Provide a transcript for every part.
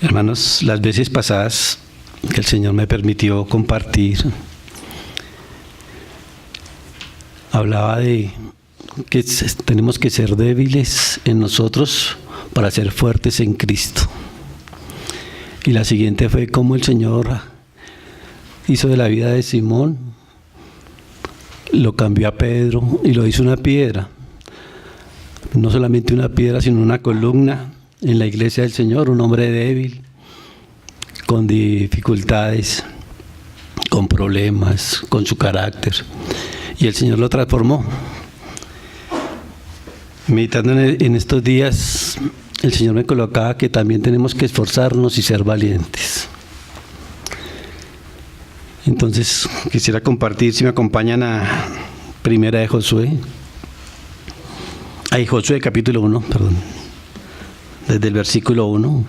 Hermanos, las veces pasadas que el Señor me permitió compartir, hablaba de que tenemos que ser débiles en nosotros para ser fuertes en Cristo. Y la siguiente fue cómo el Señor hizo de la vida de Simón, lo cambió a Pedro y lo hizo una piedra. No solamente una piedra, sino una columna en la iglesia del Señor, un hombre débil, con dificultades, con problemas, con su carácter. Y el Señor lo transformó. Meditando en estos días, el Señor me colocaba que también tenemos que esforzarnos y ser valientes. Entonces, quisiera compartir, si me acompañan, a Primera de Josué. Josué capítulo 1, perdón. Desde el versículo 1.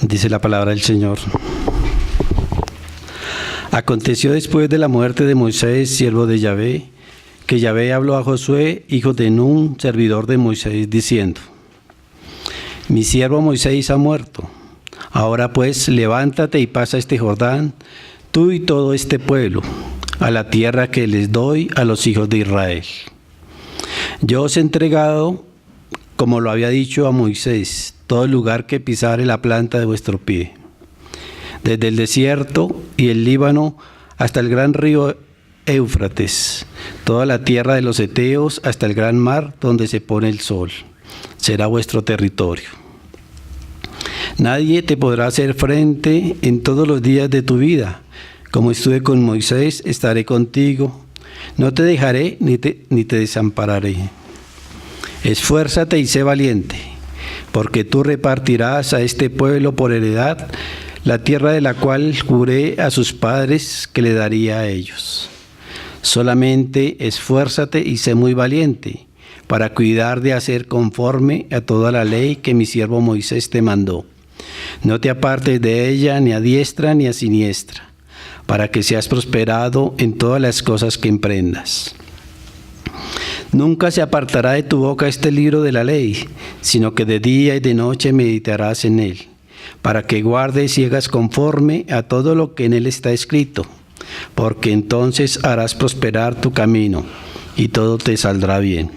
Dice la palabra del Señor. Aconteció después de la muerte de Moisés, siervo de Yahvé, que Yahvé habló a Josué, hijo de Nun, servidor de Moisés, diciendo: Mi siervo Moisés ha muerto. Ahora pues, levántate y pasa este Jordán, tú y todo este pueblo, a la tierra que les doy a los hijos de Israel. Yo os he entregado, como lo había dicho a Moisés, todo lugar que pisare la planta de vuestro pie, desde el desierto y el Líbano hasta el gran río Éufrates, toda la tierra de los heteos hasta el gran mar donde se pone el sol, será vuestro territorio. Nadie te podrá hacer frente en todos los días de tu vida. Como estuve con Moisés, estaré contigo. No te dejaré ni te desampararé. Esfuérzate y sé valiente, porque tú repartirás a este pueblo por heredad la tierra de la cual juré a sus padres que le daría a ellos. Solamente esfuérzate y sé muy valiente, para cuidar de hacer conforme a toda la ley que mi siervo Moisés te mandó. No te apartes de ella ni a diestra ni a siniestra, para que seas prosperado en todas las cosas que emprendas. Nunca se apartará de tu boca este libro de la ley, sino que de día y de noche meditarás en él, para que guardes y hagas conforme a todo lo que en él está escrito, porque entonces harás prosperar tu camino y todo te saldrá bien.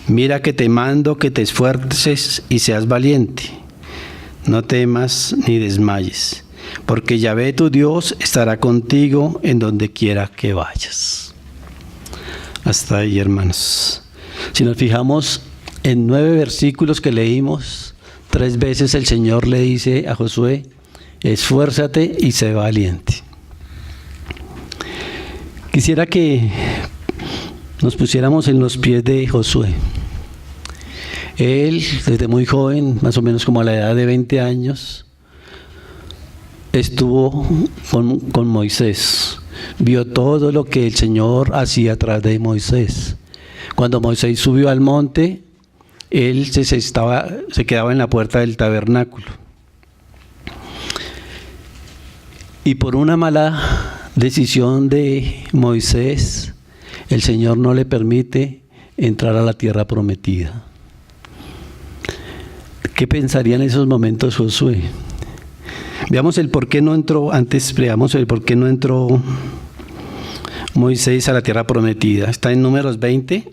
Mira que te mando que te esfuerces y seas valiente. No temas ni desmayes, porque Yahvé tu Dios estará contigo en donde quiera que vayas. Hasta ahí, hermanos. Si nos fijamos en 9 versículos que leímos, 3 veces el Señor le dice a Josué: esfuérzate y sé valiente. Quisiera que nos pusiéramos en los pies de Josué. Él, desde muy joven, más o menos como a la edad de 20 años, estuvo con Moisés. Vio todo lo que el Señor hacía atrás de Moisés. Cuando Moisés subió al monte, él se quedaba en la puerta del tabernáculo. Y por una mala decisión de Moisés, el Señor no le permite entrar a la tierra prometida. ¿Qué pensaría en esos momentos Josué? Veamos el por qué no entró, veamos el por qué no entró Moisés a la tierra prometida. Está en Números 20.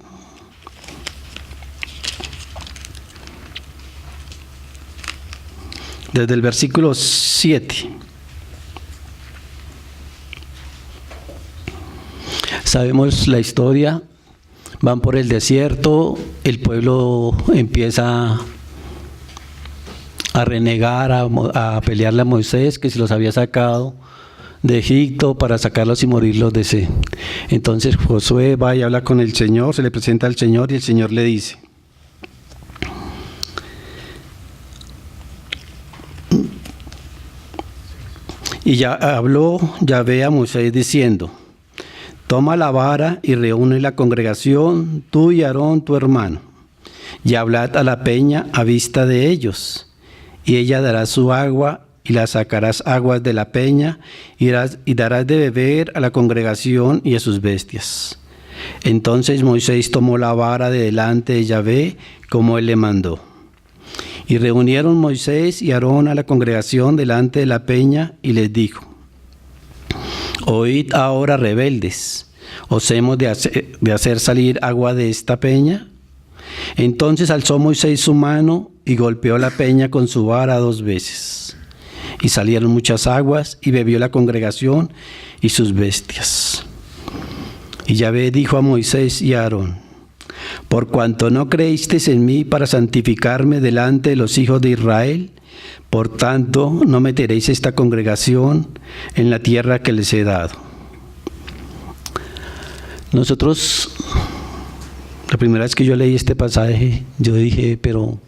Desde el versículo 7. Sabemos la historia. Van por el desierto, el pueblo empieza a renegar, a pelearle a Moisés, que se los había sacado de Egipto para sacarlos y morirlos de sed. Entonces Josué va y habla con el Señor, se le presenta al Señor y el Señor le dice: y ya habló Yahvé a Moisés diciendo: toma la vara y reúne la congregación, tú y Aarón tu hermano, y hablad a la peña a vista de ellos, y ella dará su agua, y la sacarás aguas de la peña, y darás de beber a la congregación y a sus bestias. Entonces Moisés tomó la vara de delante de Yahvé, como él le mandó. Y reunieron Moisés y Aarón a la congregación delante de la peña, y les dijo: Oíd ahora, rebeldes, ¿os hemos de hacer salir agua de esta peña? Entonces alzó Moisés su mano y golpeó la peña con su vara 2 veces. Y salieron muchas aguas, y bebió la congregación y sus bestias. Y Yahvé dijo a Moisés y a Aarón: Por cuanto no creísteis en mí para santificarme delante de los hijos de Israel, por tanto no meteréis esta congregación en la tierra que les he dado. Nosotros, la primera vez que yo leí este pasaje, yo dije, pero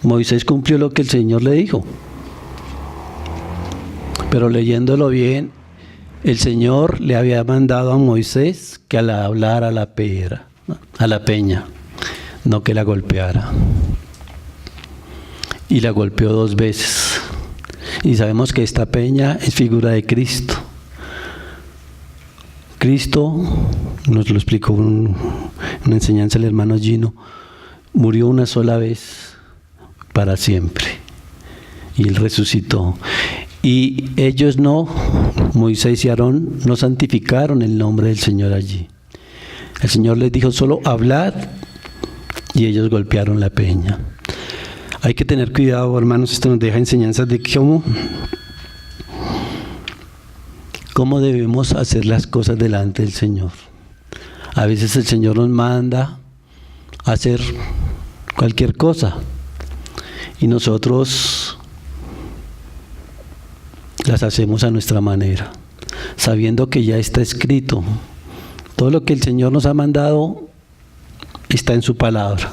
Moisés cumplió lo que el Señor le dijo. Pero leyéndolo bien, el Señor le había mandado a Moisés que al hablar a la peña, no que la golpeara. Y la golpeó 2 veces. Y sabemos que esta peña es figura de Cristo. Cristo, nos lo explicó una enseñanza el hermano Gino, murió una sola vez para siempre. Y Él resucitó. Y ellos no, Moisés y Aarón, no santificaron el nombre del Señor allí. El Señor les dijo solo hablad, y ellos golpearon la peña. Hay que tener cuidado, hermanos, esto nos deja enseñanzas de cómo debemos hacer las cosas delante del Señor. A veces el Señor nos manda a hacer cualquier cosa y nosotros las hacemos a nuestra manera, sabiendo que ya está escrito. Todo lo que el Señor nos ha mandado está en su palabra.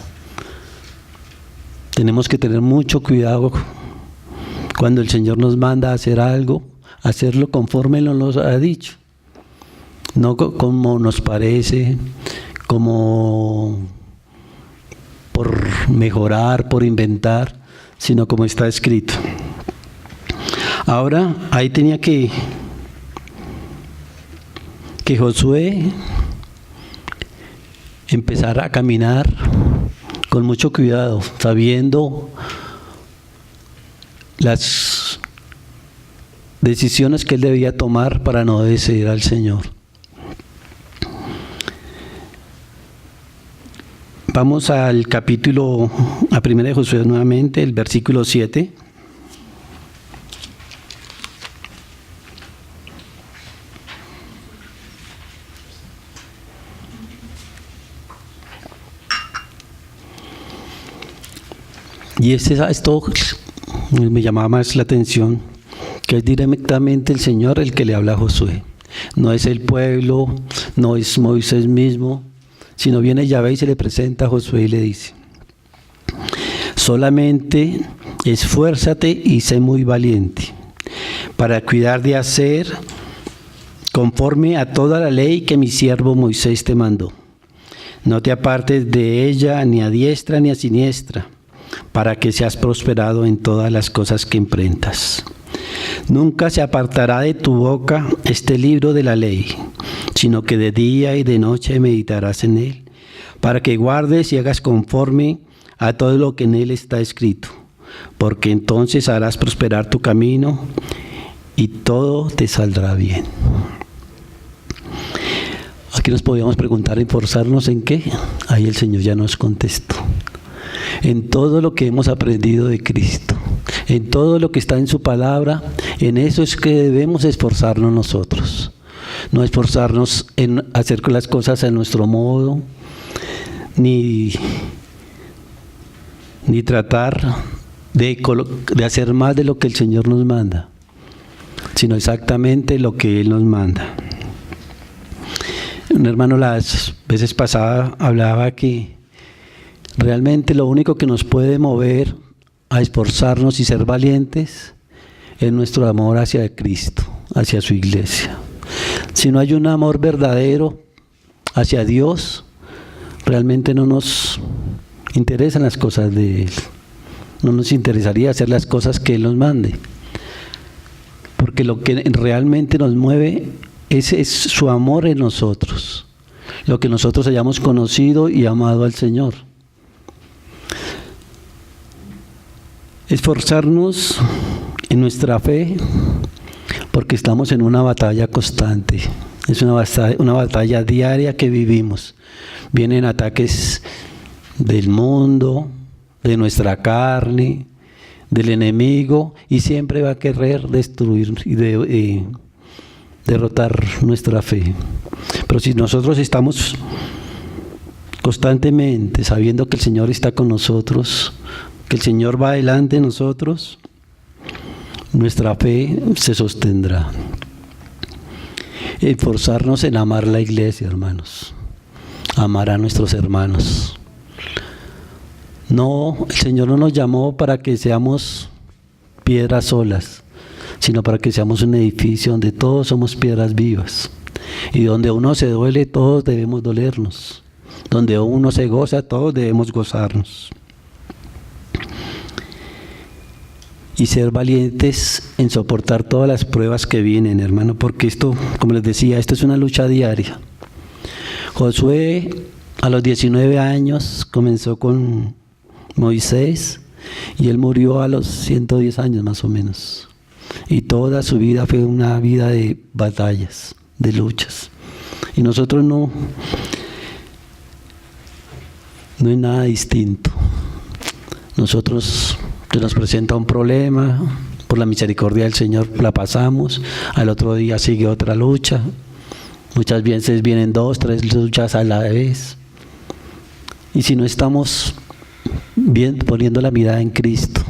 Tenemos que tener mucho cuidado cuando el Señor nos manda a hacer algo, hacerlo conforme Él nos ha dicho. No como nos parece, como por mejorar, por inventar, sino como está escrito. Ahora, ahí tenía que Josué empezar a caminar con mucho cuidado, sabiendo las decisiones que él debía tomar para no obedecer al Señor. Vamos al capítulo, a 1 de Josué nuevamente, el versículo 7. Y esto me llamaba más la atención, que es directamente el Señor el que le habla a Josué. No es el pueblo, no es Moisés mismo, sino viene Yahvé y se le presenta a Josué y le dice: solamente esfuérzate y sé muy valiente para cuidar de hacer conforme a toda la ley que mi siervo Moisés te mandó. No te apartes de ella ni a diestra ni a siniestra, para que seas prosperado en todas las cosas que emprendas. Nunca se apartará de tu boca este libro de la ley, sino que de día y de noche meditarás en él, para que guardes y hagas conforme a todo lo que en él está escrito, porque entonces harás prosperar tu camino y todo te saldrá bien. Aquí nos podíamos preguntar, ¿esforzarnos en qué? Ahí el Señor ya nos contestó. En todo lo que hemos aprendido de Cristo, en todo lo que está en su palabra, en eso es que debemos esforzarnos nosotros. No esforzarnos en hacer las cosas a nuestro modo, ni tratar de hacer más de lo que el Señor nos manda, sino exactamente lo que Él nos manda. Un hermano las veces pasadas hablaba que realmente lo único que nos puede mover a esforzarnos y ser valientes es nuestro amor hacia Cristo, hacia su iglesia. Si no hay un amor verdadero hacia Dios, realmente no nos interesan las cosas de Él. No nos interesaría hacer las cosas que Él nos mande. Porque lo que realmente nos mueve es su amor en nosotros. lo que nosotros hayamos conocido y amado al Señor. Esforzarnos en nuestra fe porque estamos en una batalla constante. Es una batalla diaria que vivimos. Vienen ataques del mundo, de nuestra carne, del enemigo, y siempre va a querer destruir y derrotar nuestra fe. Pero si nosotros estamos constantemente sabiendo que el Señor está con nosotros, que el Señor va delante de nosotros, nuestra fe se sostendrá. Esforzarnos en amar la iglesia, hermanos. Amar a nuestros hermanos. No, el Señor no nos llamó para que seamos piedras solas, sino para que seamos un edificio donde todos somos piedras vivas. Y donde uno se duele, todos debemos dolernos. Donde uno se goza, todos debemos gozarnos. Y ser valientes en soportar todas las pruebas que vienen, hermano, porque esto, como les decía, esto es una lucha diaria. Josué a los 19 años comenzó con Moisés y él murió a los 110 años más o menos. Y toda su vida fue una vida de batallas, de luchas. Y nosotros no es nada distinto. Nosotros se nos presenta un problema, por la misericordia del Señor la pasamos, al otro día sigue otra lucha, muchas veces vienen 2, 3 luchas a la vez, y si no estamos bien poniendo la mirada en Cristo,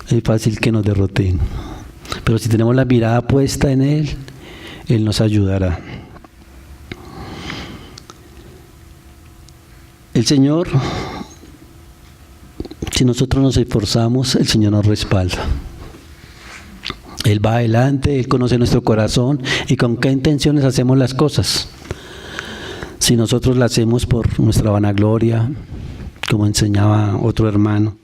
es fácil que nos derroten, pero si tenemos la mirada puesta en Él, Él nos ayudará. El Señor, si nosotros nos esforzamos, el Señor nos respalda. Él va adelante, Él conoce nuestro corazón y con qué intenciones hacemos las cosas. Si nosotros las hacemos por nuestra vanagloria, como enseñaba otro hermano,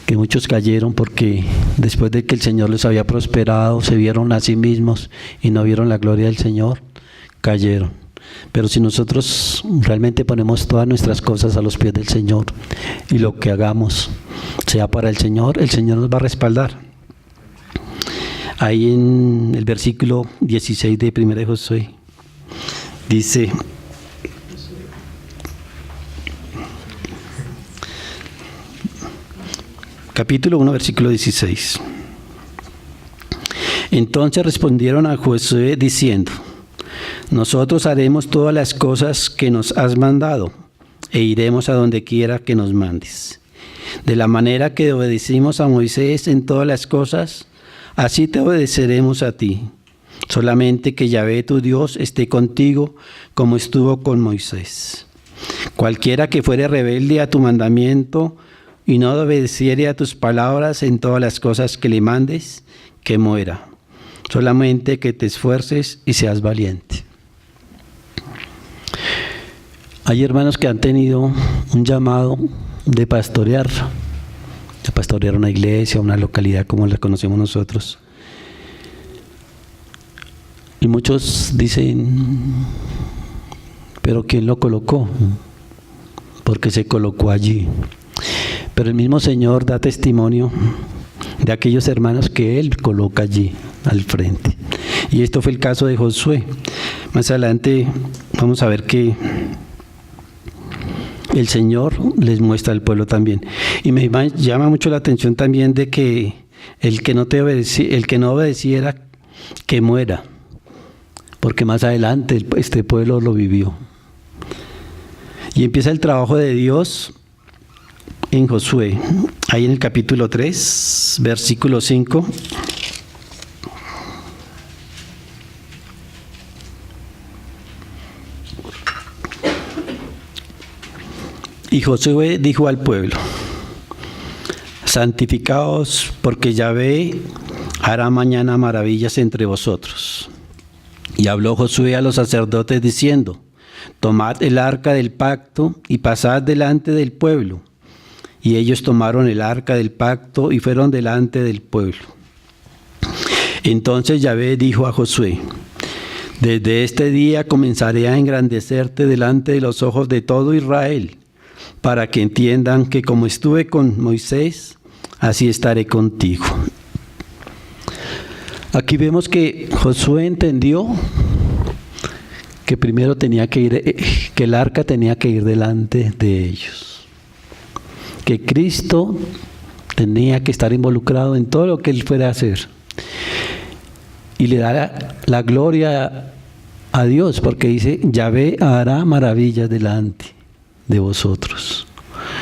que muchos cayeron porque después de que el Señor les había prosperado, se vieron a sí mismos y no vieron la gloria del Señor, cayeron. Pero si nosotros realmente ponemos todas nuestras cosas a los pies del Señor y lo que hagamos sea para el Señor nos va a respaldar. Ahí en el versículo 16 de 1 de Josué dice: capítulo 1, versículo 16. Entonces respondieron a Josué diciendo: nosotros haremos todas las cosas que nos has mandado e iremos a donde quiera que nos mandes. De la manera que obedecimos a Moisés en todas las cosas, así te obedeceremos a ti. Solamente que Yahvé tu Dios esté contigo como estuvo con Moisés. Cualquiera que fuere rebelde a tu mandamiento y no obedeciere a tus palabras en todas las cosas que le mandes, que muera. Solamente que te esfuerces y seas valiente. Hay hermanos que han tenido un llamado de pastorear una iglesia, una localidad como la conocemos nosotros. Y muchos dicen: ¿pero quién lo colocó? Porque se colocó allí. Pero el mismo Señor da testimonio de aquellos hermanos que Él coloca allí al frente. Y esto fue el caso de Josué. Más adelante vamos a ver que el Señor les muestra al pueblo también. Y me llama mucho la atención también de que el que no obedeciera, que muera. Porque más adelante este pueblo lo vivió. Y empieza el trabajo de Dios en Josué, ahí en el capítulo 3, versículo 5. Y Josué dijo al pueblo: santificaos, porque Yahvé hará mañana maravillas entre vosotros. Y habló Josué a los sacerdotes diciendo: tomad el arca del pacto y pasad delante del pueblo. Y ellos tomaron el arca del pacto y fueron delante del pueblo. Entonces Yahvé dijo a Josué: Desde este día comenzaré a engrandecerte delante de los ojos de todo Israel, para que entiendan que como estuve con Moisés, así estaré contigo. Aquí vemos que Josué entendió que primero tenía que ir, que el arca tenía que ir delante de ellos, que Cristo tenía que estar involucrado en todo lo que él fuera a hacer, y le da la gloria a Dios, porque dice: Yahvé hará maravillas delante de vosotros.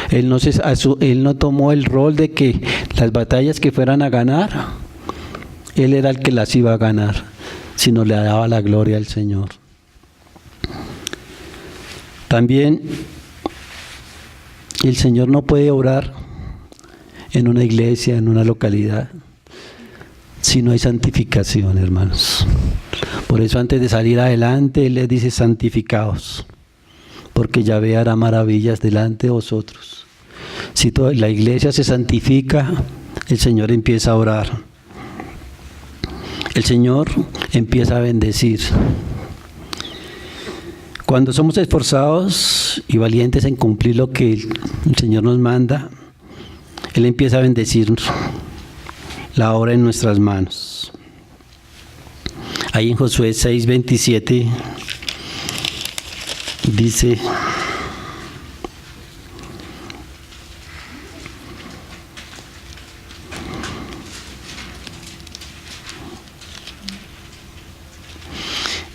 Él no tomó el rol de que las batallas que fueran a ganar, él era el que las iba a ganar, sino le daba la gloria al Señor. También el Señor no puede obrar en una iglesia, en una localidad, si no hay santificación, hermanos. Por eso antes de salir adelante, Él les dice: santificaos, porque Yahvé hará maravillas delante de vosotros. Si toda la iglesia se santifica, el Señor empieza a orar. El Señor empieza a bendecir. Cuando somos esforzados y valientes en cumplir lo que el Señor nos manda, Él empieza a bendecir la obra en nuestras manos. Ahí en Josué 6:27 dice: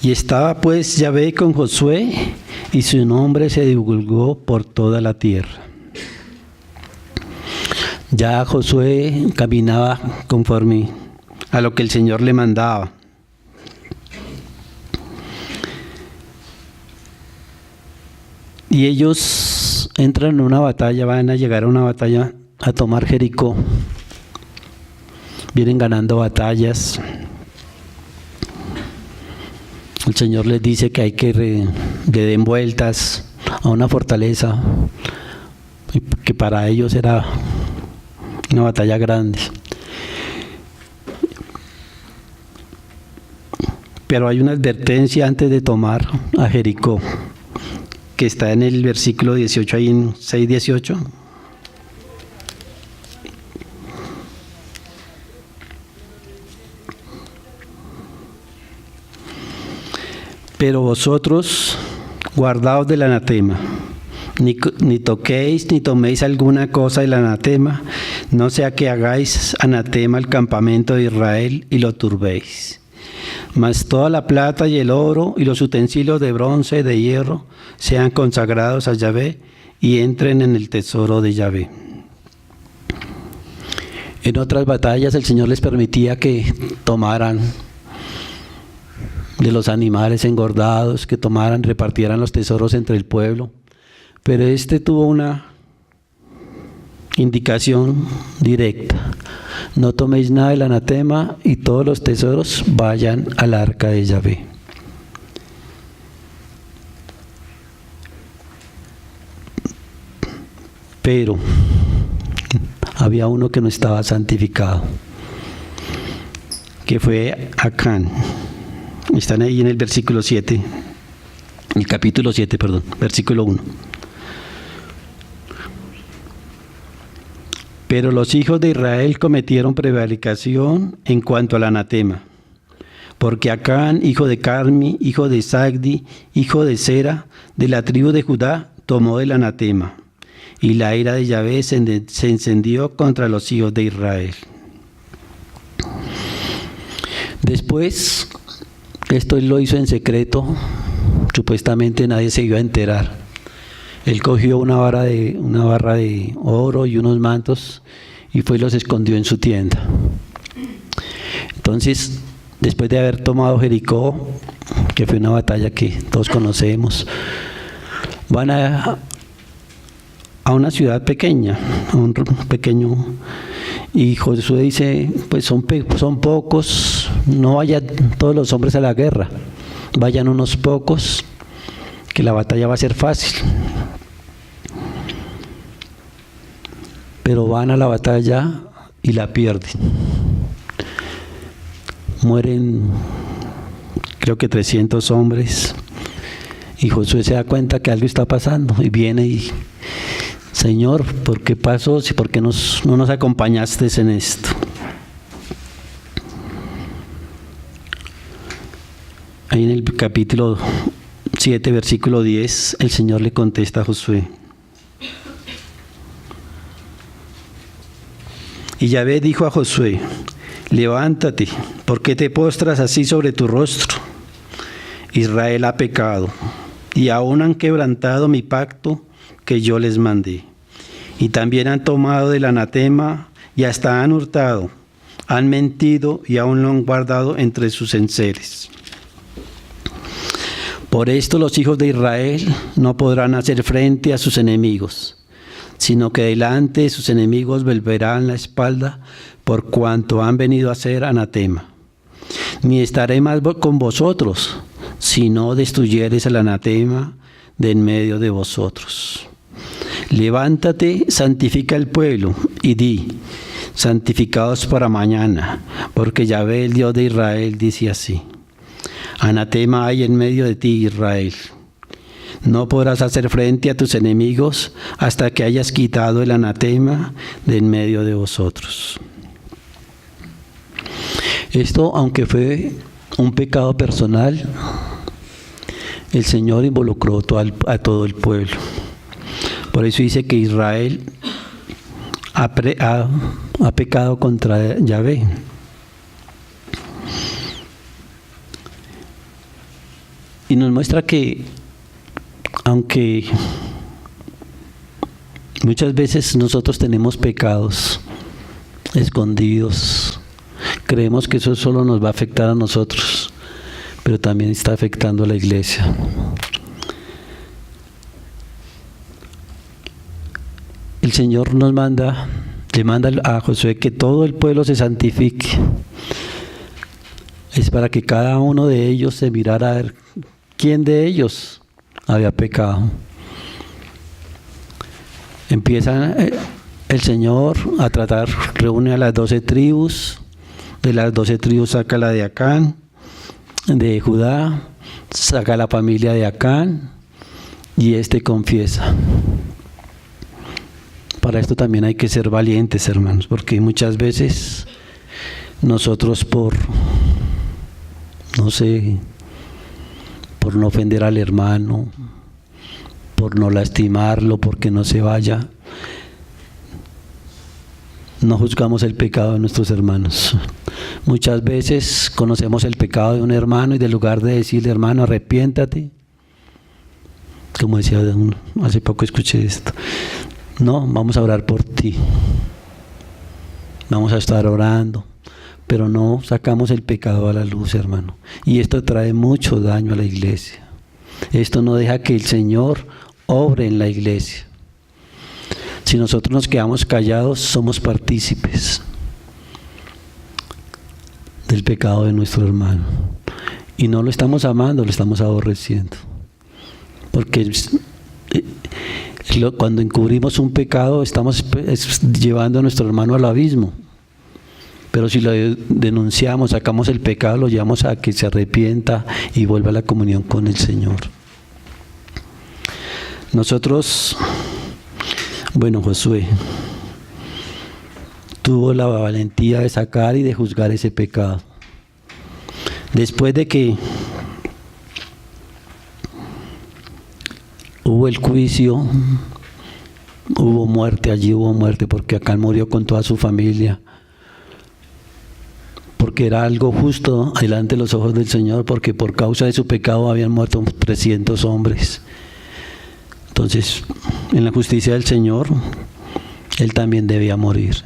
y estaba pues Yahvé con Josué, y su nombre se divulgó por toda la tierra. Ya Josué caminaba conforme a lo que el Señor le mandaba. Y ellos entran en una batalla, van a llegar a una batalla a tomar Jericó. Vienen ganando batallas. El Señor les dice que hay que le den vueltas a una fortaleza, que para ellos era una batalla grande. Pero hay una advertencia antes de tomar a Jericó, que está en el versículo 18, ahí en 6:18. Pero vosotros guardaos del anatema, ni toquéis ni toméis alguna cosa del anatema, no sea que hagáis anatema al campamento de Israel y lo turbéis. Mas toda la plata y el oro y los utensilios de bronce y de hierro sean consagrados a Yahvé y entren en el tesoro de Yahvé. En otras batallas el Señor les permitía que tomaran de los animales engordados, que tomaran, repartieran los tesoros entre el pueblo. Pero este tuvo una indicación directa: no toméis nada del anatema y todos los tesoros vayan al arca de Yahvé. Pero había uno que no estaba santificado, que fue Acán. Están ahí en el versículo 7, el capítulo 7, perdón, versículo 1. Pero los hijos de Israel cometieron prevaricación en cuanto al anatema, porque Acán, hijo de Carmi, hijo de Sagdi, hijo de Sera, de la tribu de Judá, tomó el anatema, y la ira de Yahvé se encendió contra los hijos de Israel. Después, esto él lo hizo en secreto, supuestamente nadie se iba a enterar. Él cogió una barra de oro y unos mantos y fue y los escondió en su tienda. Entonces, después de haber tomado Jericó, que fue una batalla que todos conocemos, van a una ciudad pequeña, a un pequeño, y Josué dice: pues son pocos, no vayan todos los hombres a la guerra, vayan unos pocos, que la batalla va a ser fácil. Pero van a la batalla y la pierden. Mueren creo que 300 hombres. Y Josué se da cuenta que algo está pasando y viene y, Señor, ¿por qué pasó? ¿Por qué no nos acompañaste en esto? Ahí en el capítulo 7, versículo 10, el Señor le contesta a Josué. Y Yahvé dijo a Josué: levántate, ¿por qué te postras así sobre tu rostro? Israel ha pecado, y aún han quebrantado mi pacto que yo les mandé. Y también han tomado del anatema, y hasta han hurtado, han mentido, y aún lo han guardado entre sus enseres. Por esto los hijos de Israel no podrán hacer frente a sus enemigos, sino que delante de sus enemigos volverán la espalda, por cuanto han venido a ser anatema. Ni estaré más con vosotros, si no destruyeres el anatema de en medio de vosotros. Levántate, santifica el pueblo, y di: santificaos para mañana, porque Yahvé, el Dios de Israel, dice así: anatema hay en medio de ti, Israel. No podrás hacer frente a tus enemigos hasta que hayas quitado el anatema de en medio de vosotros. Esto, aunque fue un pecado personal, el Señor involucró a todo el pueblo. Por eso dice que Israel ha pecado contra Yahvé. Y nos muestra que, aunque muchas veces nosotros tenemos pecados escondidos, creemos que eso solo nos va a afectar a nosotros, pero también está afectando a la iglesia. El Señor le manda a Josué que todo el pueblo se santifique. Es para que cada uno de ellos se mirara a ver quién de ellos había pecado. Empieza el Señor a tratar, reúne a las 12 tribus, de las 12 tribus saca la de Acán, de Judá, saca la familia de Acán, y confiesa. Para esto también hay que ser valientes, hermanos, porque muchas veces nosotros por no ofender al hermano, por no lastimarlo, porque no se vaya, no juzgamos el pecado de nuestros hermanos. Muchas veces conocemos el pecado de un hermano y en lugar de decirle: hermano, arrepiéntate, como decía hace poco escuché esto, no, vamos a orar por ti, vamos a estar orando, pero no sacamos el pecado a la luz, hermano. Y esto trae mucho daño a la iglesia. Esto no deja que el Señor obre en la iglesia. Si nosotros nos quedamos callados, somos partícipes del pecado de nuestro hermano. Y no lo estamos amando, lo estamos aborreciendo. Porque cuando encubrimos un pecado, estamos llevando a nuestro hermano al abismo. Pero si lo denunciamos, sacamos el pecado, lo llevamos a que se arrepienta y vuelva a la comunión con el Señor. Nosotros, Josué tuvo la valentía de sacar y de juzgar ese pecado. Después de que hubo el juicio, hubo muerte, porque Acán murió con toda su familia. Porque era algo justo delante de los ojos del Señor, porque por causa de su pecado habían muerto 300 hombres. Entonces, en la justicia del Señor, él también debía morir.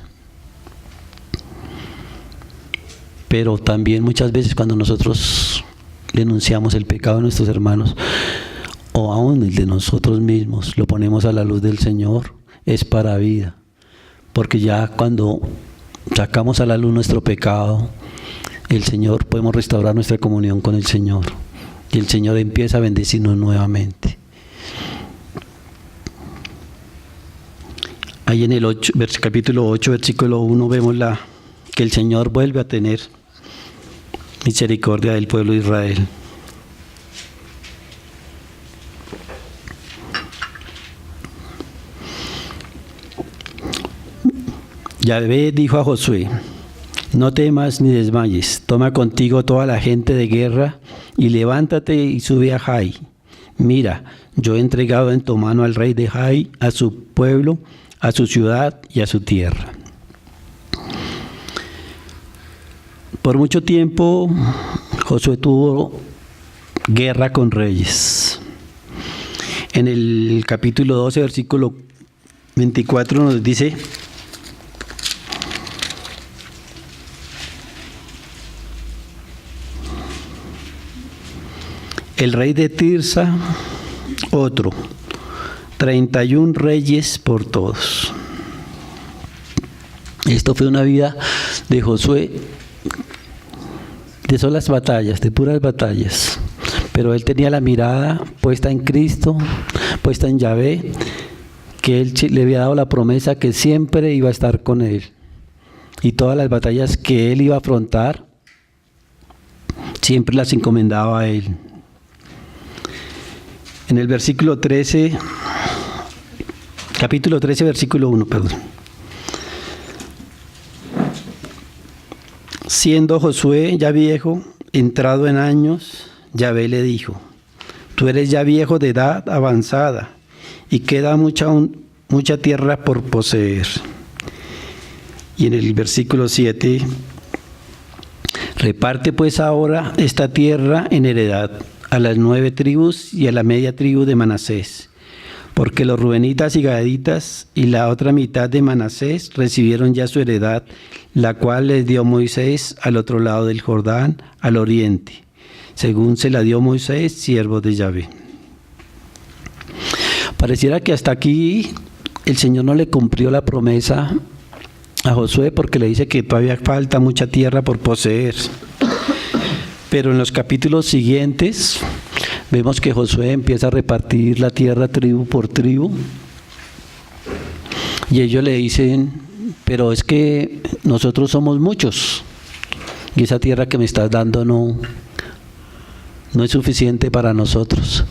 Pero también muchas veces cuando nosotros denunciamos el pecado de nuestros hermanos, o aún el de nosotros mismos, lo ponemos a la luz del Señor, es para vida. Porque ya cuando sacamos a la luz nuestro pecado, el Señor, podemos restaurar nuestra comunión con el Señor. Y el Señor empieza a bendecirnos nuevamente. Ahí en el capítulo 8, versículo 1, vemos que el Señor vuelve a tener misericordia del pueblo de Israel. Yahvé dijo a Josué: no temas ni desmayes, toma contigo toda la gente de guerra y levántate y sube a Jai. Mira, yo he entregado en tu mano al rey de Jai, a su pueblo, a su ciudad y a su tierra. Por mucho tiempo Josué tuvo guerra con reyes. En el capítulo 12, versículo 24 nos dice: el rey de Tirsa, otro, 31 reyes por todos. Esto fue una vida de Josué de solas batallas, de puras batallas. Pero él tenía la mirada puesta en Cristo, puesta en Yahvé, que él le había dado la promesa que siempre iba a estar con él. Y todas las batallas que él iba a afrontar, siempre las encomendaba a él. En el versículo 13, capítulo 13, versículo 1, perdón. Siendo Josué ya viejo, entrado en años, Yahvé le dijo: tú eres ya viejo de edad avanzada, y queda mucha tierra por poseer. Y en el versículo 7, reparte pues ahora esta tierra en heredad a las 9 tribus y a la media tribu de Manasés, porque los rubenitas y gaditas y la otra mitad de Manasés recibieron ya su heredad, la cual les dio Moisés al otro lado del Jordán, al oriente, según se la dio Moisés, siervo de Yahvé. Pareciera que hasta aquí el Señor no le cumplió la promesa a Josué, porque le dice que todavía falta mucha tierra por poseer. Pero en los capítulos siguientes vemos que Josué empieza a repartir la tierra tribu por tribu, y ellos le dicen: pero es que nosotros somos muchos y esa tierra que me estás dando no es suficiente para nosotros.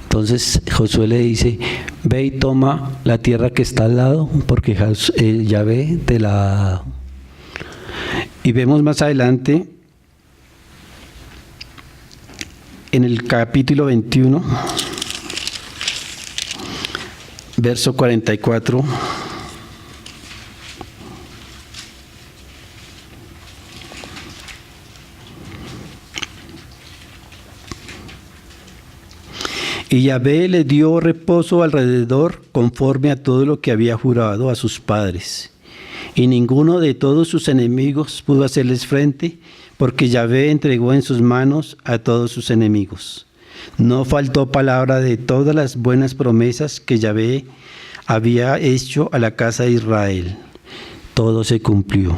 Entonces Josué le dice: ve y toma la tierra que está al lado, porque Yahvé te la ha dado. Y vemos más adelante, en el capítulo 21, verso 44, y Yahvé le dio reposo alrededor conforme a todo lo que había jurado a sus padres, y ninguno de todos sus enemigos pudo hacerles frente, porque Yahvé entregó en sus manos a todos sus enemigos. No faltó palabra de todas las buenas promesas que Yahvé había hecho a la casa de Israel. Todo se cumplió.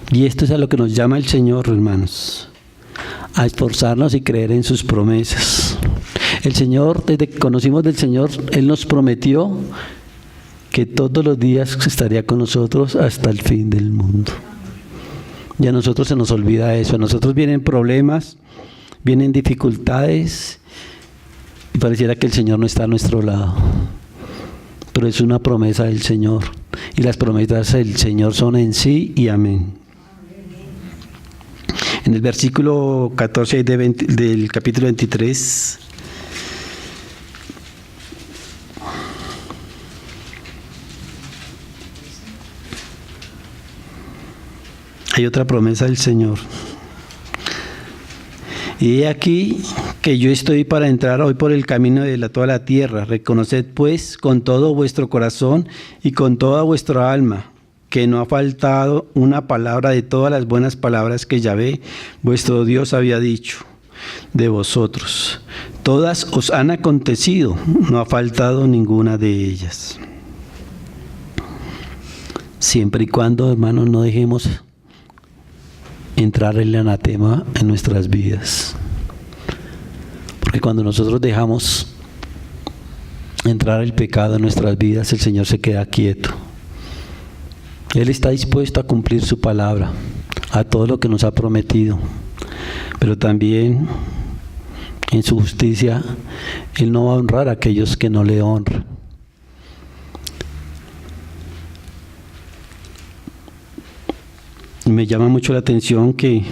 Y esto es a lo que nos llama el Señor, hermanos, a esforzarnos y creer en sus promesas. El Señor, desde que conocimos del Señor, Él nos prometió que todos los días estaría con nosotros hasta el fin del mundo. Y a nosotros se nos olvida eso. A nosotros vienen problemas, vienen dificultades, y pareciera que el Señor no está a nuestro lado. Pero es una promesa del Señor. Y las promesas del Señor son en sí y amén. En el versículo 14 del capítulo 23, hay otra promesa del Señor. Y he aquí que yo estoy para entrar hoy por el camino de toda la tierra. Reconoced pues con todo vuestro corazón y con toda vuestra alma que no ha faltado una palabra de todas las buenas palabras que Yahvé, vuestro Dios, había dicho de vosotros. Todas os han acontecido, no ha faltado ninguna de ellas. Siempre y cuando, hermanos, no dejemos entrar el anatema en nuestras vidas. Porque cuando nosotros dejamos entrar el pecado en nuestras vidas, el Señor se queda quieto. Él está dispuesto a cumplir su palabra, a todo lo que nos ha prometido, pero también en su justicia Él no va a honrar a aquellos que no le honran. Me llama mucho la atención que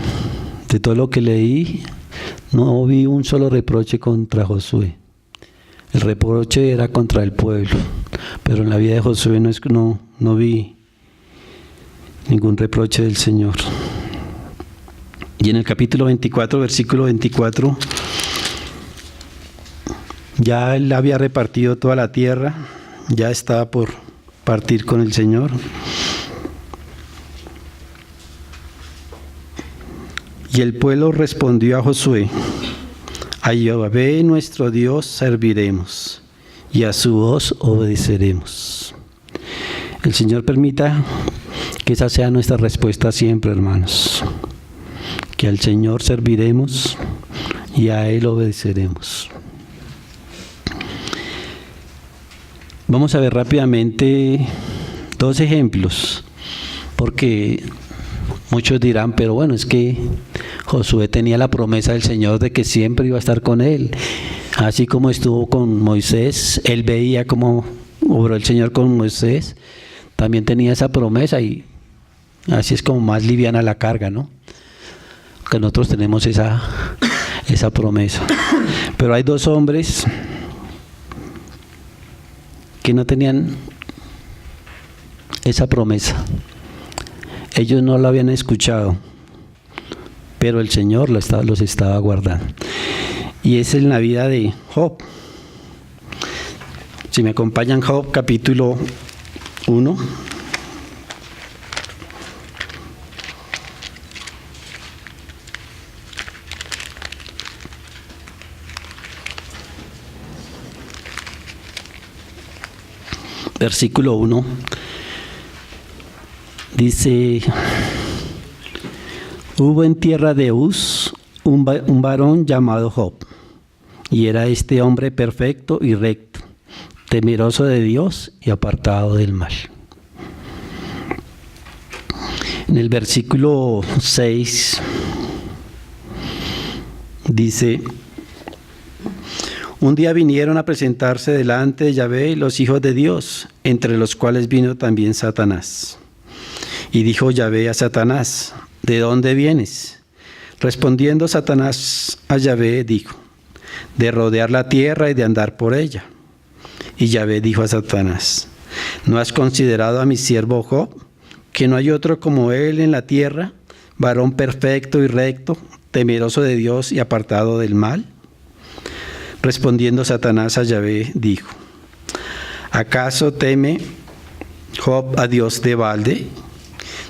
de todo lo que leí no vi un solo reproche contra Josué. El reproche era contra el pueblo, pero en la vida de Josué no vi ningún reproche del Señor. Y en el capítulo 24, versículo 24, ya él había repartido toda la tierra, ya estaba por partir con el Señor. Y el pueblo respondió a Josué: a Yahvé nuestro Dios serviremos, y a su voz obedeceremos. El Señor permita que esa sea nuestra respuesta siempre, hermanos. Que al Señor serviremos y a Él obedeceremos. Vamos a ver rápidamente dos ejemplos, porque muchos dirán, pero bueno, es que Josué tenía la promesa del Señor de que siempre iba a estar con él. Así como estuvo con Moisés, él veía cómo obró el Señor con Moisés, también tenía esa promesa y así es como más liviana la carga, ¿no? Que nosotros tenemos esa promesa. Pero hay dos hombres que no tenían esa promesa. Ellos no la habían escuchado, pero el Señor los estaba guardando. Y es en la vida de Job. Si me acompañan, Job capítulo 1. Versículo 1. Dice: hubo en tierra de Uz un varón llamado Job, y era este hombre perfecto y recto, temeroso de Dios y apartado del mal. En el versículo 6 dice: un día vinieron a presentarse delante de Yahvé los hijos de Dios, entre los cuales vino también Satanás. Y dijo Yahvé a Satanás: ¿de dónde vienes? Respondiendo Satanás a Yahvé dijo: de rodear la tierra y de andar por ella. Y Yahvé dijo a Satanás: ¿no has considerado a mi siervo Job, que no hay otro como él en la tierra, varón perfecto y recto, temeroso de Dios y apartado del mal? Respondiendo Satanás a Yahvé dijo: ¿acaso teme Job a Dios de balde?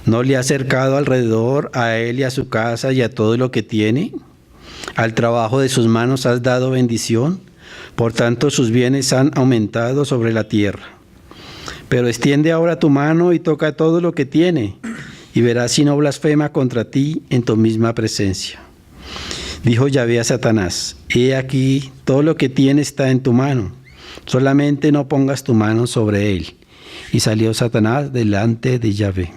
¿No le ha cercado alrededor a él y a su casa y a todo lo que tiene? Al trabajo de sus manos has dado bendición, por tanto sus bienes han aumentado sobre la tierra. Pero extiende ahora tu mano y toca todo lo que tiene, y verás si no blasfema contra ti en tu misma presencia. Dijo Yahvé a Satanás: he aquí, todo lo que tiene está en tu mano, solamente no pongas tu mano sobre él. Y salió Satanás delante de Yahvé.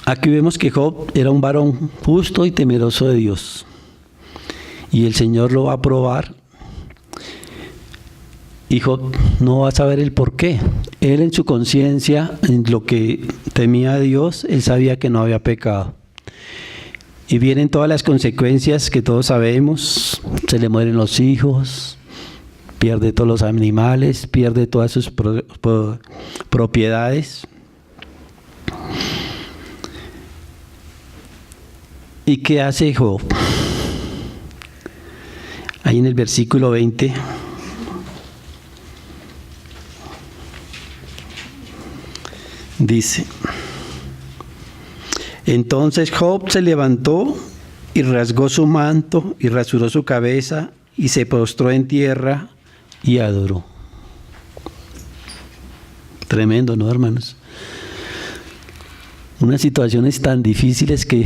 Aquí vemos que Job era un varón justo y temeroso de Dios. Y el Señor lo va a probar. Y Job no va a saber el por qué. Él en su conciencia, en lo que temía a Dios, él sabía que no había pecado. Y vienen todas las consecuencias que todos sabemos. Se le mueren los hijos, pierde todos los animales, pierde todas sus propiedades. ¿Y qué hace Job? Ahí en el versículo 20. Dice: entonces Job se levantó y rasgó su manto y rasuró su cabeza y se postró en tierra y adoró. Tremendo, ¿no, hermanos? Unas situaciones tan difíciles que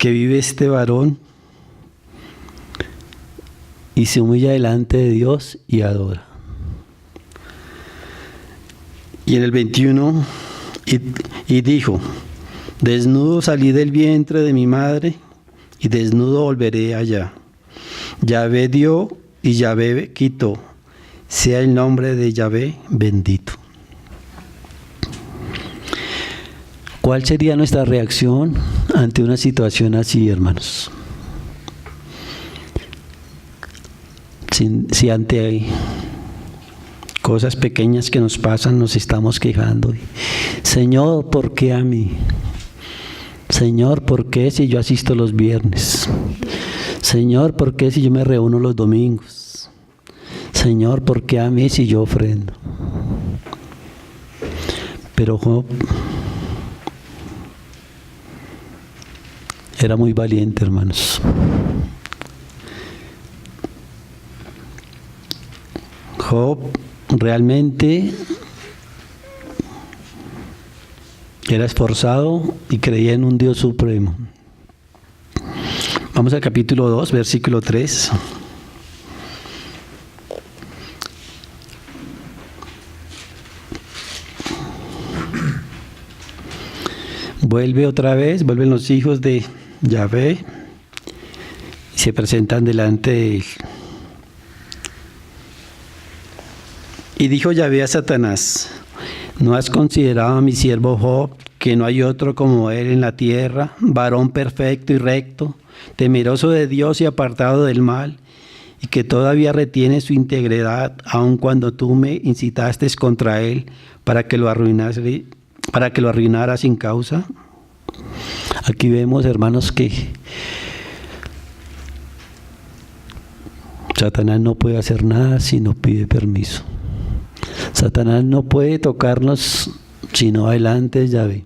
vive este varón, y se humilla delante de Dios y adora. Y en el 21, y dijo, desnudo salí del vientre de mi madre, y desnudo volveré allá. Yahvé dio y Yahvé quitó. Sea el nombre de Yahvé bendito. ¿Cuál sería nuestra reacción ante una situación así, hermanos? Si ante cosas pequeñas que nos pasan nos estamos quejando. Señor, ¿por qué a mí? Señor, ¿por qué si yo asisto los viernes? Señor, ¿por qué si yo me reúno los domingos? Señor, ¿por qué a mí si yo ofrendo? Pero Job era muy valiente, hermanos. Job realmente era esforzado y creía en un Dios supremo. Vamos al capítulo 2, versículo 3. Vuelven los hijos de Yahvé y se presentan delante de él. Y dijo Yahvé a Satanás, ¿no has considerado a mi siervo Job, que no hay otro como él en la tierra, varón perfecto y recto, temeroso de Dios y apartado del mal, y que todavía retiene su integridad, aun cuando tú me incitaste contra él para que lo arruinara sin causa? Aquí vemos, hermanos, que Satanás no puede hacer nada si no pide permiso. Satanás no puede tocarnos sino adelante de Yahvé.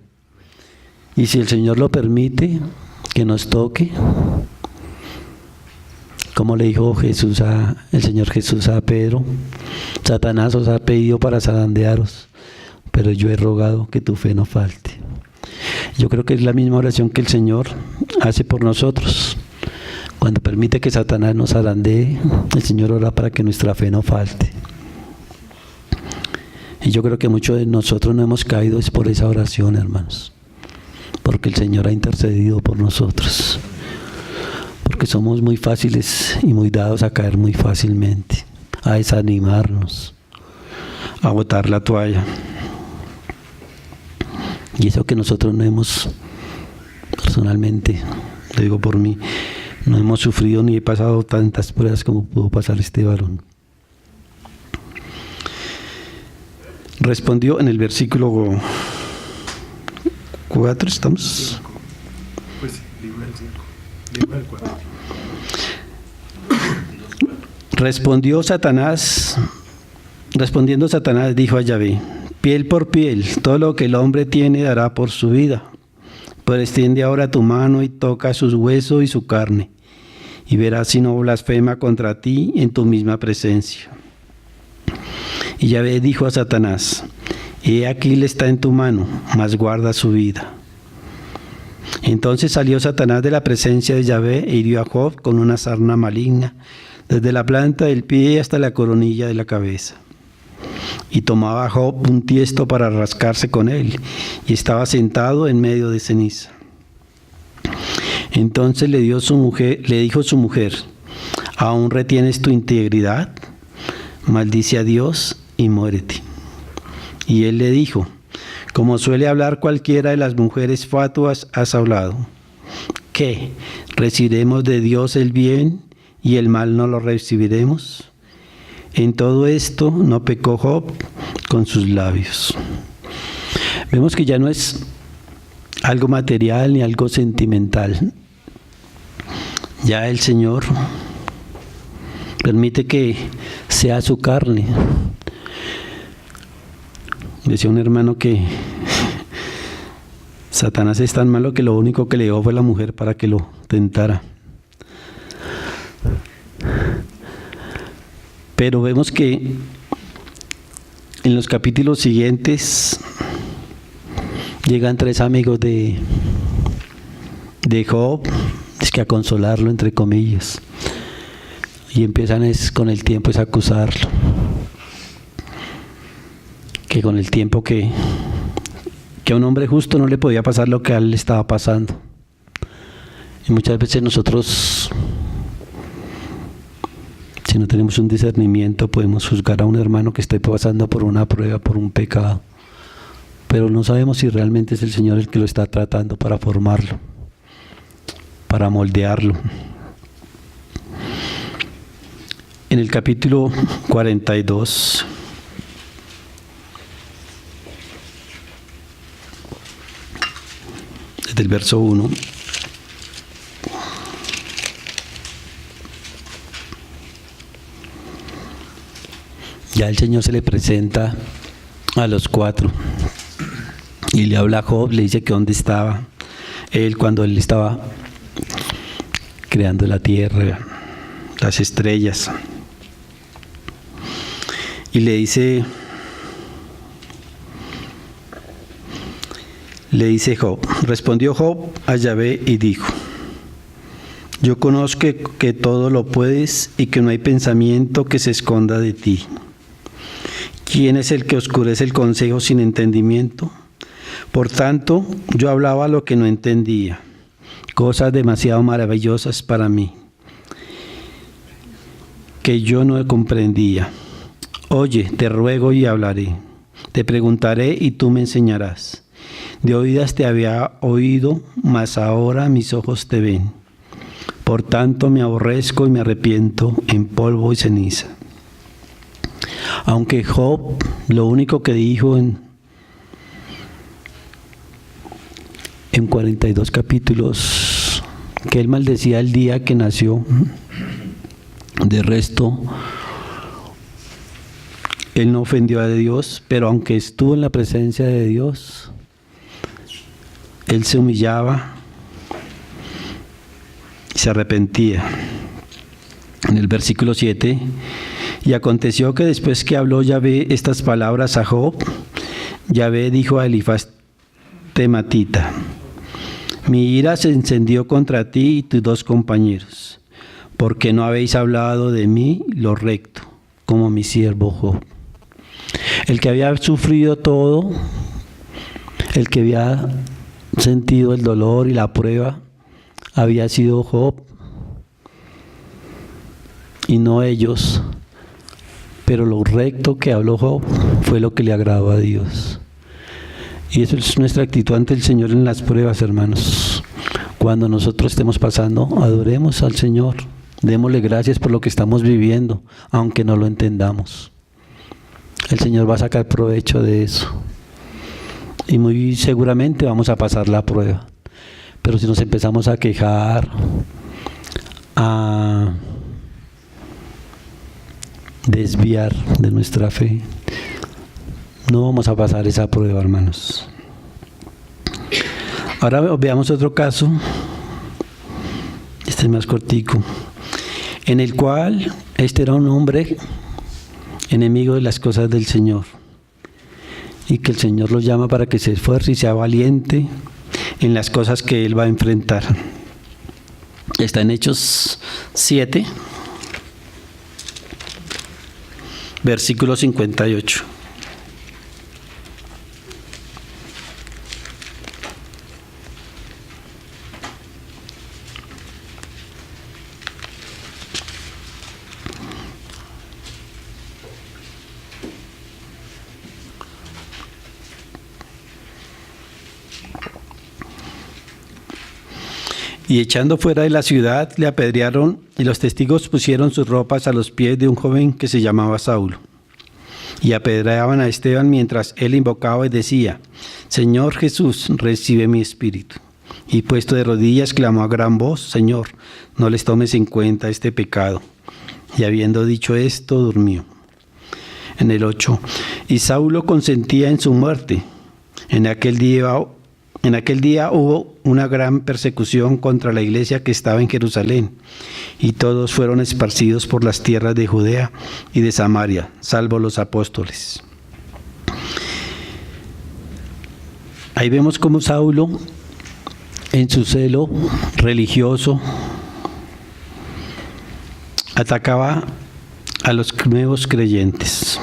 Y si el Señor lo permite, que nos toque, como le dijo el Señor Jesús a Pedro, Satanás os ha pedido para zarandearos, pero yo he rogado que tu fe no falte. Yo creo que es la misma oración que el Señor hace por nosotros. Cuando permite que Satanás nos zarandee, el Señor ora para que nuestra fe no falte. Y yo creo que muchos de nosotros no hemos caído es por esa oración, hermanos, porque el Señor ha intercedido por nosotros, porque somos muy fáciles y muy dados a caer muy fácilmente, a desanimarnos, a botar la toalla. Y eso que nosotros no hemos, personalmente, lo digo por mí, no hemos sufrido ni he pasado tantas pruebas como pudo pasar este varón. Respondió en el versículo 4, ¿estamos? Pues sí, libra el 5, libra el 4. Respondiendo Satanás dijo a Yahvé, piel por piel, todo lo que el hombre tiene dará por su vida. Pero extiende ahora tu mano y toca sus huesos y su carne, y verás si no blasfema contra ti en tu misma presencia. Y Yahvé dijo a Satanás, he aquí le está en tu mano, mas guarda su vida. Entonces salió Satanás de la presencia de Yahvé e hirió a Job con una sarna maligna, desde la planta del pie hasta la coronilla de la cabeza. Y tomaba Job un tiesto para rascarse con él, y estaba sentado en medio de ceniza. Entonces le dijo su mujer, ¿aún retienes tu integridad? Maldice a Dios y muérete. Y él le dijo, como suele hablar cualquiera de las mujeres fatuas, has hablado. ¿Qué? ¿Recibiremos de Dios el bien y el mal no lo recibiremos? En todo esto no pecó Job con sus labios. Vemos que ya no es algo material ni algo sentimental. Ya el Señor permite que sea su carne. Decía un hermano que Satanás es tan malo que lo único que le dio fue la mujer para que lo tentara. Pero vemos que en los capítulos siguientes llegan tres amigos de Job, es que a consolarlo entre comillas, y empiezan con el tiempo a acusarlo, que con el tiempo que a un hombre justo no le podía pasar lo que a él le estaba pasando. Y muchas veces nosotros, si no tenemos un discernimiento, podemos juzgar a un hermano que esté pasando por una prueba, por un pecado, pero no sabemos si realmente es el Señor el que lo está tratando para formarlo, para moldearlo. En el capítulo 42, desde el verso 1, ya el Señor se le presenta a los 4 y le habla a Job, le dice que dónde estaba él cuando él estaba creando la tierra, las estrellas. Y le dice Job, respondió Job a Yahvé y dijo: yo conozco que todo lo puedes y que no hay pensamiento que se esconda de ti. ¿Quién es el que oscurece el consejo sin entendimiento? Por tanto, yo hablaba lo que no entendía, cosas demasiado maravillosas para mí, que yo no comprendía. Oye, te ruego y hablaré, te preguntaré y tú me enseñarás. De oídas te había oído, mas ahora mis ojos te ven. Por tanto me aborrezco y me arrepiento en polvo y ceniza. Aunque Job lo único que dijo en 42 capítulos, que él maldecía el día que nació, de resto él no ofendió a Dios, pero aunque estuvo en la presencia de Dios, él se humillaba y se arrepentía. En el versículo 7, y aconteció que después que habló Yahvé estas palabras a Job, Yahvé dijo a Elifaz tematita: mi ira se encendió contra ti y tus 2 compañeros, porque no habéis hablado de mí lo recto, como mi siervo Job. El que había sufrido todo, el que había sentido el dolor y la prueba, había sido Job y no ellos, pero lo recto que habló Job fue lo que le agradó a Dios. Y eso es nuestra actitud ante el Señor en las pruebas, hermanos. Cuando nosotros estemos pasando, adoremos al Señor, démosle gracias por lo que estamos viviendo, aunque no lo entendamos. El Señor va a sacar provecho de eso. Y muy seguramente vamos a pasar la prueba. Pero si nos empezamos a quejar, a desviar de nuestra fe, no vamos a pasar esa prueba, hermanos. Ahora veamos otro caso, este es más cortico, en el cual este era un hombre enemigo de las cosas del Señor, y que el Señor lo llama para que se esfuerce y sea valiente en las cosas que él va a enfrentar. Está en Hechos 7, versículo 58. Y echando fuera de la ciudad, le apedrearon, y los testigos pusieron sus ropas a los pies de un joven que se llamaba Saulo. Y apedreaban a Esteban mientras él invocaba y decía: Señor Jesús, recibe mi espíritu. Y puesto de rodillas, clamó a gran voz: Señor, no les tomes en cuenta este pecado. Y habiendo dicho esto, durmió. En el 8, y Saulo consentía en su muerte. En aquel día hubo una gran persecución contra la iglesia que estaba en Jerusalén, y todos fueron esparcidos por las tierras de Judea y de Samaria, salvo los apóstoles. Ahí vemos cómo Saulo, en su celo religioso, atacaba a los nuevos creyentes.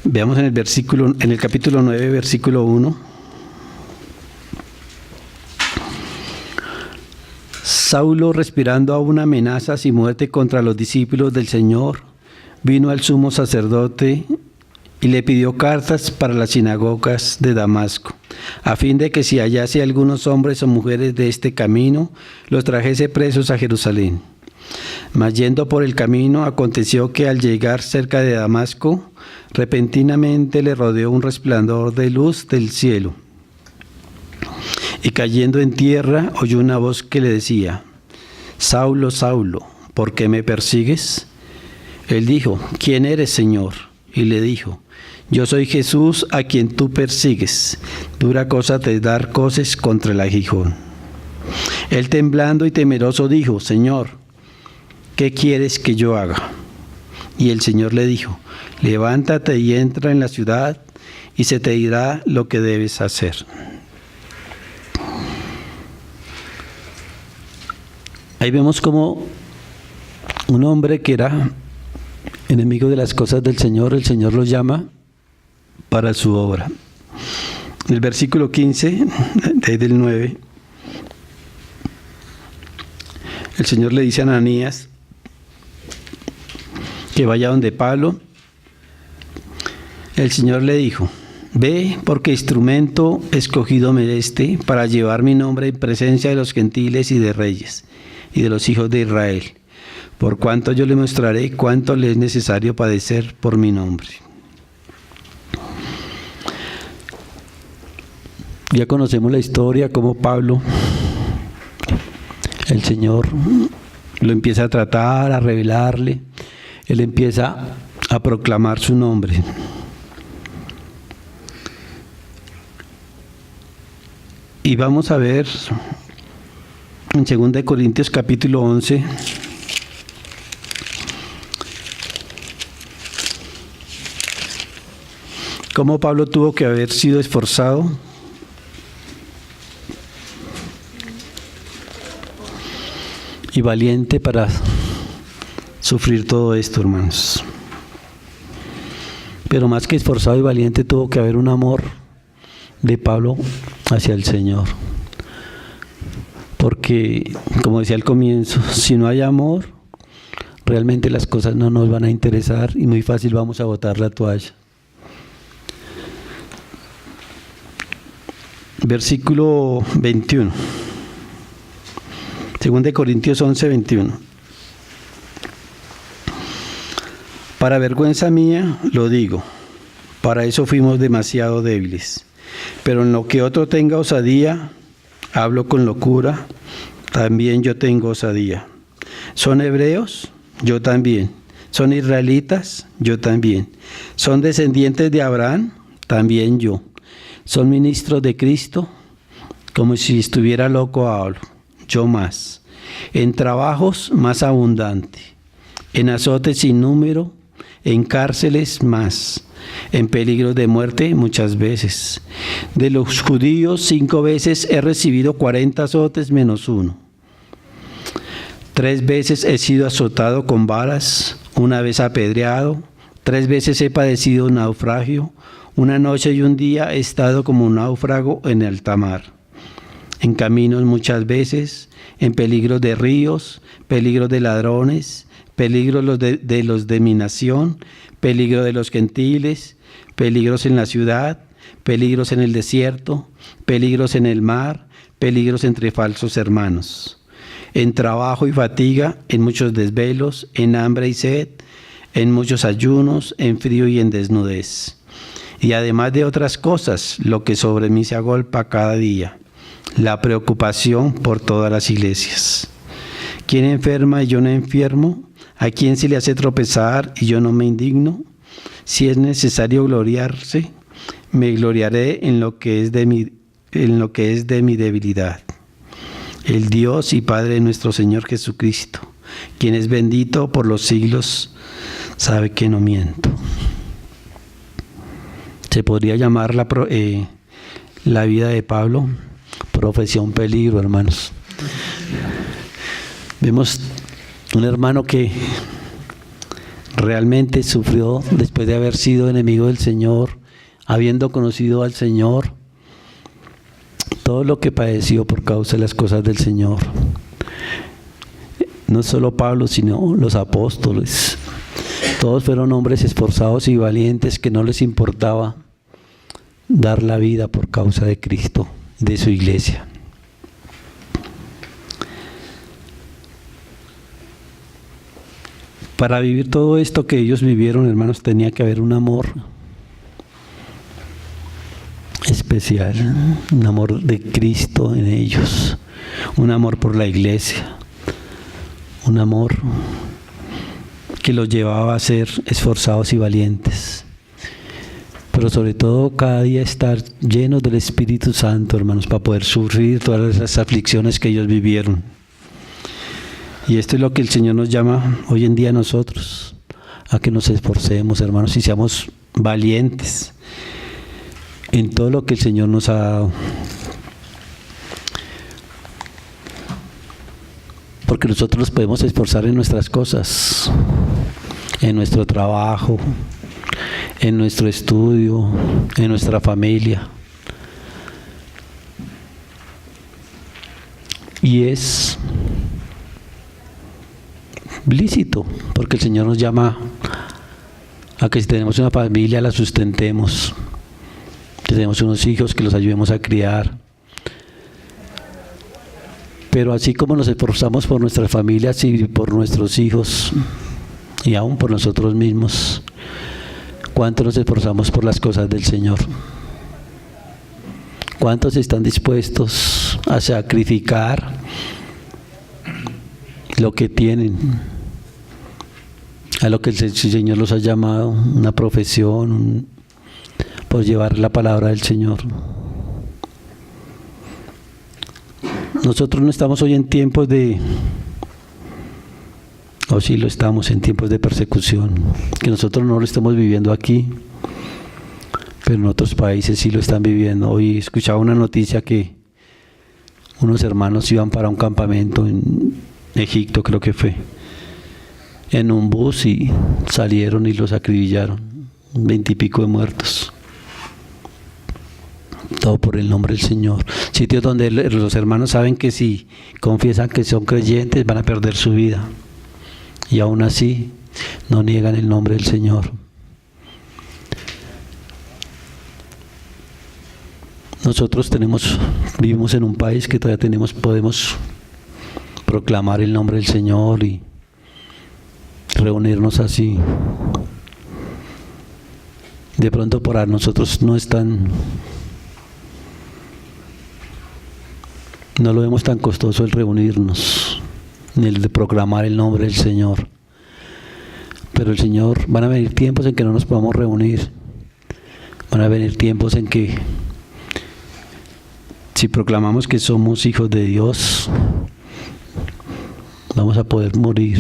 Veamos en el capítulo 9, versículo 1. Saulo, respirando aún amenazas y muerte contra los discípulos del Señor, vino al sumo sacerdote y le pidió cartas para las sinagogas de Damasco, a fin de que si hallase algunos hombres o mujeres de este camino, los trajese presos a Jerusalén. Mas yendo por el camino, aconteció que al llegar cerca de Damasco, repentinamente le rodeó un resplandor de luz del cielo. Y cayendo en tierra, oyó una voz que le decía: Saulo, Saulo, ¿por qué me persigues? Él dijo: ¿Quién eres, Señor? Y le dijo: Yo soy Jesús a quien tú persigues. Dura cosa te dar coces contra el aguijón. Él, temblando y temeroso, dijo: Señor, ¿qué quieres que yo haga? Y el Señor le dijo: Levántate y entra en la ciudad, y se te dirá lo que debes hacer. Ahí vemos como un hombre que era enemigo de las cosas del Señor, el Señor lo llama para su obra. En el versículo 15, del 9, el Señor le dice a Ananías que vaya donde Pablo. El Señor le dijo: Ve, porque instrumento escogido me este para llevar mi nombre en presencia de los gentiles y de reyes y de los hijos de Israel, por cuanto yo le mostraré cuánto le es necesario padecer por mi nombre. Ya conocemos la historia, cómo Pablo, el Señor lo empieza a tratar, a revelarle, él empieza a proclamar su nombre. Y vamos a ver en 2 Corintios capítulo 11, cómo Pablo tuvo que haber sido esforzado y valiente para sufrir todo esto, hermanos. Pero más que esforzado y valiente, tuvo que haber un amor de Pablo hacia el Señor. Porque, como decía al comienzo, si no hay amor, realmente las cosas no nos van a interesar y muy fácil vamos a botar la toalla. Versículo 21. 2 Corintios 11, 21. Para vergüenza mía lo digo, para eso fuimos demasiado débiles. Pero en lo que otro tenga osadía, hablo con locura, también yo tengo osadía. ¿Son hebreos? Yo también. ¿Son israelitas? Yo también. ¿Son descendientes de Abraham? También yo. ¿Son ministros de Cristo? Como si estuviera loco hablo, yo más. En trabajos más abundante, en azotes sin número, en cárceles más, en peligros de muerte muchas veces. De los judíos 5 veces he recibido 40 azotes menos 1. 3 veces he sido azotado con varas, 1 vez apedreado, 3 veces he padecido un naufragio, 1 noche y 1 día he estado como un náufrago en alta mar. En caminos muchas veces, en peligros de ríos, peligros de ladrones, peligros de los de mi nación, peligro de los gentiles, peligros en la ciudad, peligros en el desierto, peligros en el mar, peligros entre falsos hermanos. En trabajo y fatiga, en muchos desvelos, en hambre y sed, en muchos ayunos, en frío y en desnudez. Y además de otras cosas, lo que sobre mí se agolpa cada día, la preocupación por todas las iglesias. ¿Quién enferma y yo no enfermo? ¿A quién se le hace tropezar y yo no me indigno? Si es necesario gloriarse, me gloriaré en lo que es de mi debilidad. El Dios y Padre de nuestro Señor Jesucristo, quien es bendito por los siglos, sabe que no miento. Se podría llamar la vida de Pablo profesión peligro, hermanos. Vemos un hermano que realmente sufrió después de haber sido enemigo del Señor, habiendo conocido al Señor, todo lo que padeció por causa de las cosas del Señor. No solo Pablo, sino los apóstoles. Todos fueron hombres esforzados y valientes que no les importaba dar la vida por causa de Cristo, de su iglesia. Para vivir todo esto que ellos vivieron, hermanos, tenía que haber un amor especial, un amor de Cristo en ellos, un amor por la iglesia, un amor que los llevaba a ser esforzados y valientes. Pero sobre todo cada día estar llenos del Espíritu Santo, hermanos, para poder sufrir todas las aflicciones que ellos vivieron. Y esto es lo que el Señor nos llama hoy en día a nosotros, a que nos esforcemos, hermanos, y seamos valientes en todo lo que el Señor nos ha dado. Porque nosotros nos podemos esforzar en nuestras cosas, en nuestro trabajo, en nuestro estudio, en nuestra familia. Y es lícito, porque el Señor nos llama a que si tenemos una familia la sustentemos, que tenemos unos hijos que los ayudemos a criar. Pero así como nos esforzamos por nuestras familias y por nuestros hijos y aún por nosotros mismos, ¿cuánto nos esforzamos por las cosas del Señor? ¿Cuántos están dispuestos a sacrificar lo que tienen, a lo que el Señor los ha llamado, una profesión, por llevar la palabra del Señor? Nosotros no estamos hoy en tiempos de, o sí lo estamos, en tiempos de persecución, que nosotros no lo estamos viviendo aquí, pero en otros países sí lo están viviendo. Hoy escuchaba una noticia que unos hermanos iban para un campamento en Egipto, creo que fue, en un bus, y salieron y los acribillaron, 20 y pico de muertos. Todo por el nombre del Señor. Sitios donde los hermanos saben que si confiesan que son creyentes van a perder su vida, y aún así no niegan el nombre del Señor. Nosotros vivimos en un país que todavía podemos proclamar el nombre del Señor y reunirnos así. De pronto para nosotros no lo vemos tan costoso el reunirnos, ni el de proclamar el nombre del Señor. Pero el Señor, van a venir tiempos en que no nos podamos reunir. Van a venir tiempos en que, si proclamamos que somos hijos de Dios, vamos a poder morir.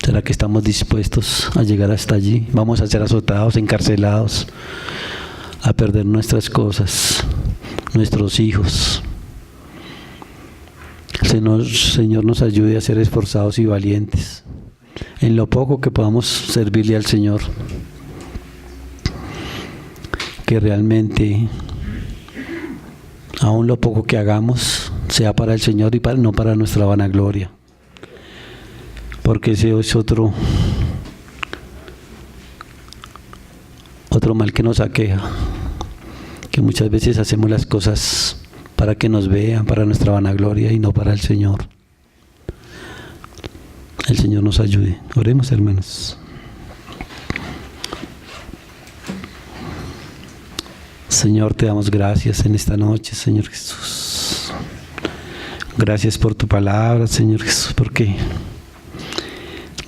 ¿Será que estamos dispuestos a llegar hasta allí? Vamos a ser azotados, encarcelados, a perder nuestras cosas, nuestros hijos. El Señor nos ayude a ser esforzados y valientes en lo poco que podamos servirle al Señor, que realmente aún lo poco que hagamos sea para el Señor y no para nuestra vanagloria, porque ese es otro mal que nos aqueja, que muchas veces hacemos las cosas para que nos vean, para nuestra vanagloria y no para el Señor. El Señor nos ayude. Oremos, hermanos. Señor, te damos gracias en esta noche, Señor Jesús. Gracias por tu palabra, Señor Jesús, porque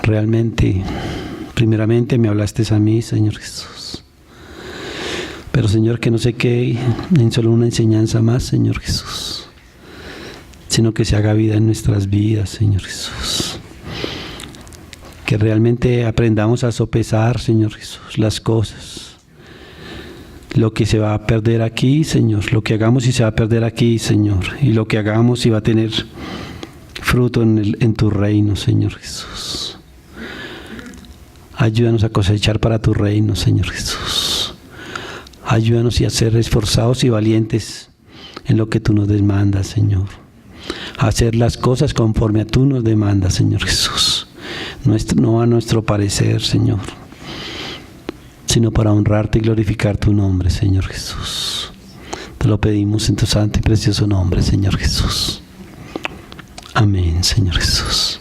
realmente, primeramente me hablaste a mí, Señor Jesús. Pero, Señor, que no se quede en solo una enseñanza más, Señor Jesús, sino que se haga vida en nuestras vidas, Señor Jesús. Que realmente aprendamos a sopesar, Señor Jesús, las cosas. Lo que se va a perder aquí, Señor, lo que hagamos y se va a perder aquí, Señor, y lo que hagamos y va a tener fruto en tu reino, Señor Jesús. Ayúdanos a cosechar para tu reino, Señor Jesús. Ayúdanos a ser esforzados y valientes en lo que tú nos demandas, Señor. A hacer las cosas conforme a tú nos demandas, Señor Jesús. No a nuestro parecer, Señor, sino para honrarte y glorificar tu nombre, Señor Jesús. Te lo pedimos en tu santo y precioso nombre, Señor Jesús. Amén, Señor Jesús.